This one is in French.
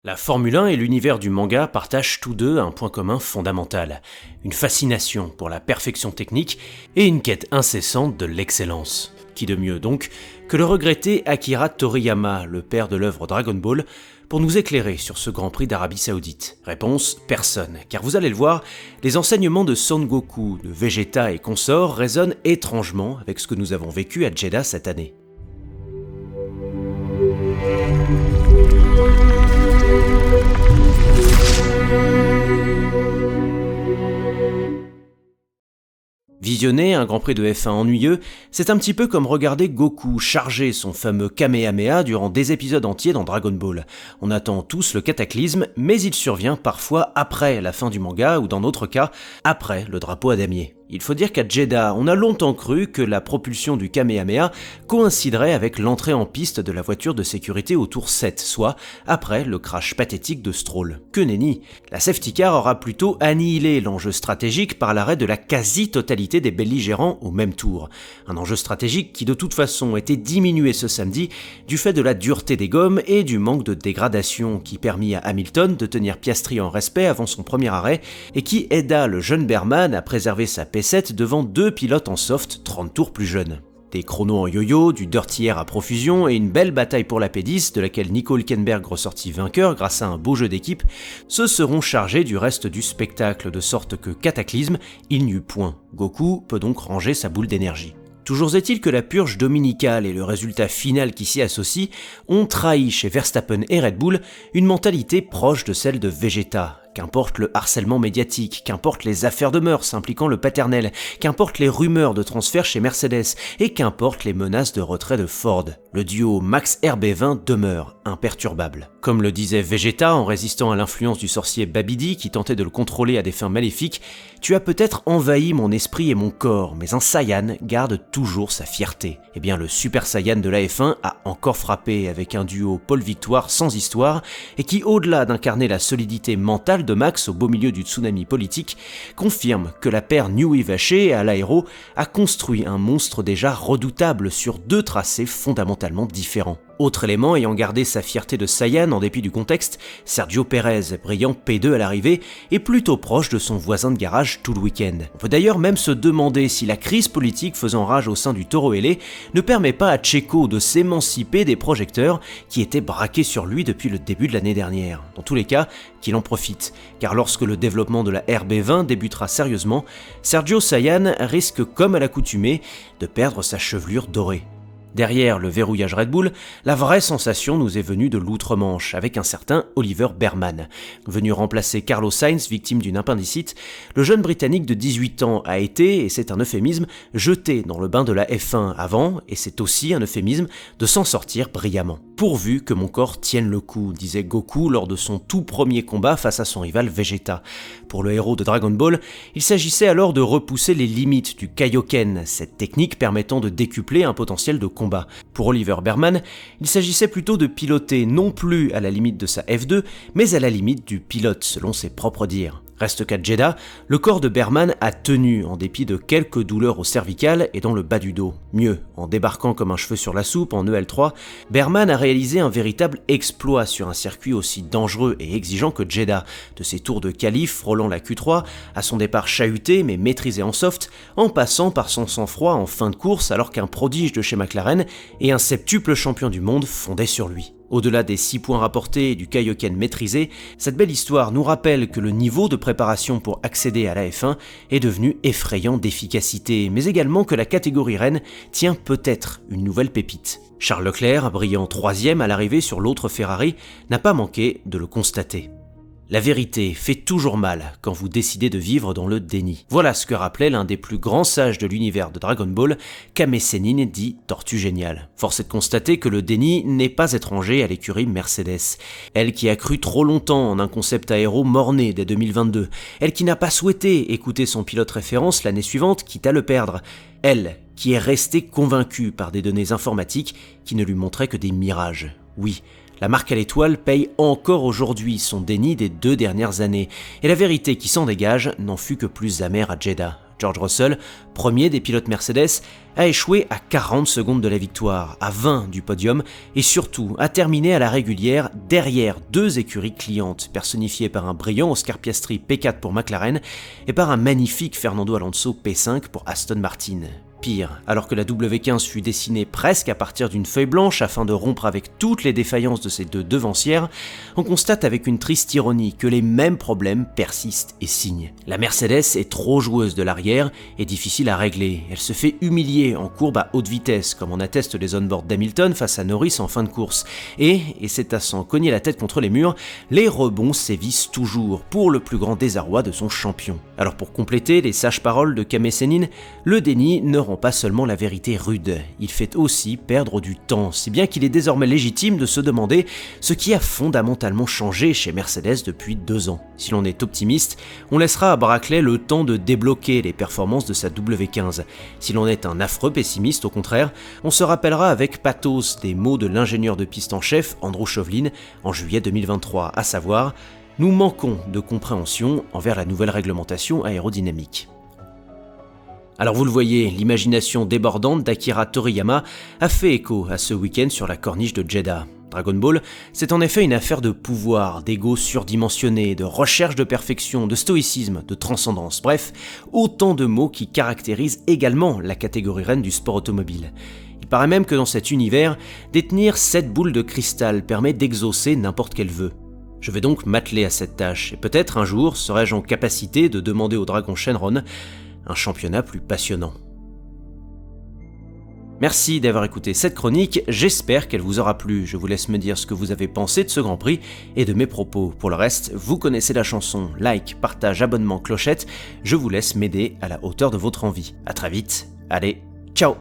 La Formule 1 et l'univers du manga partagent tous deux un point commun fondamental, une fascination pour la perfection technique et une quête incessante de l'excellence. Qui de mieux donc que le regretté Akira Toriyama, le père de l'œuvre Dragon Ball, pour nous éclairer sur ce Grand Prix d'Arabie Saoudite. Réponse, personne, car vous allez le voir, les enseignements de Son Goku, de Vegeta et consorts résonnent étrangement avec ce que nous avons vécu à Jeddah cette année. Visionner un Grand Prix de F1 ennuyeux, c'est un petit peu comme regarder Goku charger son fameux Kamehameha durant des épisodes entiers dans Dragon Ball. On attend tous le cataclysme, mais il survient parfois après la fin du manga ou dans notre cas, après le drapeau à damier. Il faut dire qu'à Jeddah, on a longtemps cru que la propulsion du Kamehameha coïnciderait avec l'entrée en piste de la voiture de sécurité au tour 7, soit après le crash pathétique de Stroll. Que nenni! La safety car aura plutôt annihilé l'enjeu stratégique par l'arrêt de la quasi-totalité des belligérants au même tour. Un enjeu stratégique qui de toute façon était diminué ce samedi du fait de la dureté des gommes et du manque de dégradation qui permit à Hamilton de tenir Piastri en respect avant son premier arrêt et qui aida le jeune Berman à préserver sa P7 devant deux pilotes en soft 30 tours plus jeunes. Des chronos en yo-yo, du dirty air à profusion et une belle bataille pour la P10 de laquelle Nico Hülkenberg ressortit vainqueur grâce à un beau jeu d'équipe, se seront chargés du reste du spectacle de sorte que cataclysme, il n'y eut point. Goku peut donc ranger sa boule d'énergie. Toujours est-il que la purge dominicale et le résultat final qui s'y associe ont trahi chez Verstappen et Red Bull une mentalité proche de celle de Vegeta. Qu'importe le harcèlement médiatique, qu'importe les affaires de mœurs impliquant le paternel, qu'importe les rumeurs de transfert chez Mercedes et qu'importe les menaces de retrait de Ford, le duo Max RB20 demeure imperturbable. Comme le disait Vegeta en résistant à l'influence du sorcier Babidi qui tentait de le contrôler à des fins maléfiques, « Tu as peut-être envahi mon esprit et mon corps, mais un Saiyan garde toujours sa fierté. » Eh bien le Super Saiyan de la F1 a encore frappé avec un duo Paul Victoire sans histoire et qui, au-delà d'incarner la solidité mentale de Max au beau milieu du tsunami politique, confirme que la paire Newey Vacher à l'aéro a construit un monstre déjà redoutable sur deux tracés fondamentalement différents. Autre élément ayant gardé sa fierté de Saiyan en dépit du contexte, Sergio Pérez, brillant P2 à l'arrivée, est plutôt proche de son voisin de garage tout le week-end. On peut d'ailleurs même se demander si la crise politique faisant rage au sein du Toro Ailé ne permet pas à Checo de s'émanciper des projecteurs qui étaient braqués sur lui depuis le début de l'année dernière. Dans tous les cas, qu'il en profite, car lorsque le développement de la RB20 débutera sérieusement, Sergio Saiyan risque comme à l'accoutumée de perdre sa chevelure dorée. Derrière le verrouillage Red Bull, la vraie sensation nous est venue de l'outre-Manche, avec un certain Oliver Berman. Venu remplacer Carlos Sainz, victime d'une appendicite, le jeune Britannique de 18 ans a été, et c'est un euphémisme, jeté dans le bain de la F1 avant, et c'est aussi un euphémisme, de s'en sortir brillamment. Pourvu que mon corps tienne le coup, disait Goku lors de son tout premier combat face à son rival Vegeta. Pour le héros de Dragon Ball, il s'agissait alors de repousser les limites du Kaioken, cette technique permettant de décupler un potentiel de combat. Pour Oliver Berman, il s'agissait plutôt de piloter non plus à la limite de sa F2, mais à la limite du pilote, selon ses propres dires. Reste qu'à Jeddah, le corps de Berman a tenu en dépit de quelques douleurs au cervical et dans le bas du dos. Mieux, en débarquant comme un cheveu sur la soupe en EL3, Berman a réalisé un véritable exploit sur un circuit aussi dangereux et exigeant que Jeddah, de ses tours de qualif frôlant la Q3, à son départ chahuté mais maîtrisé en soft, en passant par son sang-froid en fin de course alors qu'un prodige de chez McLaren et un septuple champion du monde fondaient sur lui. Au-delà des 6 points rapportés et du Kaioken maîtrisé, cette belle histoire nous rappelle que le niveau de préparation pour accéder à la F1 est devenu effrayant d'efficacité, mais également que la catégorie reine tient peut-être une nouvelle pépite. Charles Leclerc, brillant 3e à l'arrivée sur l'autre Ferrari, n'a pas manqué de le constater. La vérité fait toujours mal quand vous décidez de vivre dans le déni. Voilà ce que rappelait l'un des plus grands sages de l'univers de Dragon Ball, Kame Sennin dit Tortue Géniale. Force est de constater que le déni n'est pas étranger à l'écurie Mercedes. Elle qui a cru trop longtemps en un concept aéro mort-né dès 2022. Elle qui n'a pas souhaité écouter son pilote référence l'année suivante, quitte à le perdre. Elle qui est restée convaincue par des données informatiques qui ne lui montraient que des mirages. Oui, la marque à l'étoile paye encore aujourd'hui son déni des 2 dernières années, et la vérité qui s'en dégage n'en fut que plus amère à Jeddah. George Russell, premier des pilotes Mercedes, a échoué à 40 secondes de la victoire, à 20 du podium et surtout a terminé à la régulière derrière 2 écuries clientes, personnifiées par un brillant Oscar Piastri P4 pour McLaren et par un magnifique Fernando Alonso P5 pour Aston Martin. Pire, alors que la W15 fut dessinée presque à partir d'une feuille blanche afin de rompre avec toutes les défaillances de ces 2 devancières, on constate avec une triste ironie que les mêmes problèmes persistent et signent. La Mercedes est trop joueuse de l'arrière et difficile à régler. Elle se fait humilier en courbe à haute vitesse, comme en attestent les onboards d'Hamilton face à Norris en fin de course. Et c'est à s'en cogner la tête contre les murs, les rebonds sévissent toujours, pour le plus grand désarroi de son champion. Alors pour compléter les sages paroles de Kamé Sénine, le déni ne rend pas seulement la vérité rude, il fait aussi perdre du temps, si bien qu'il est désormais légitime de se demander ce qui a fondamentalement changé chez Mercedes depuis 2 ans. Si l'on est optimiste, on laissera à Brackley le temps de débloquer les performances de sa W15. Si l'on est un affreux pessimiste, au contraire, on se rappellera avec pathos des mots de l'ingénieur de piste en chef Andrew Chauvelin en juillet 2023, à savoir « Nous manquons de compréhension envers la nouvelle réglementation aérodynamique ». Alors vous le voyez, l'imagination débordante d'Akira Toriyama a fait écho à ce week-end sur la corniche de Jeddah. Dragon Ball, c'est en effet une affaire de pouvoir, d'ego surdimensionné, de recherche de perfection, de stoïcisme, de transcendance, bref, autant de mots qui caractérisent également la catégorie reine du sport automobile. Il paraît même que dans cet univers, détenir 7 boules de cristal permet d'exaucer n'importe quel vœu. Je vais donc m'atteler à cette tâche, et peut-être un jour serai-je en capacité de demander au dragon Shenron un championnat plus passionnant. Merci d'avoir écouté cette chronique, j'espère qu'elle vous aura plu. Je vous laisse me dire ce que vous avez pensé de ce Grand Prix et de mes propos. Pour le reste, vous connaissez la chanson, like, partage, abonnement, clochette, je vous laisse m'aider à la hauteur de votre envie. À très vite, allez, ciao!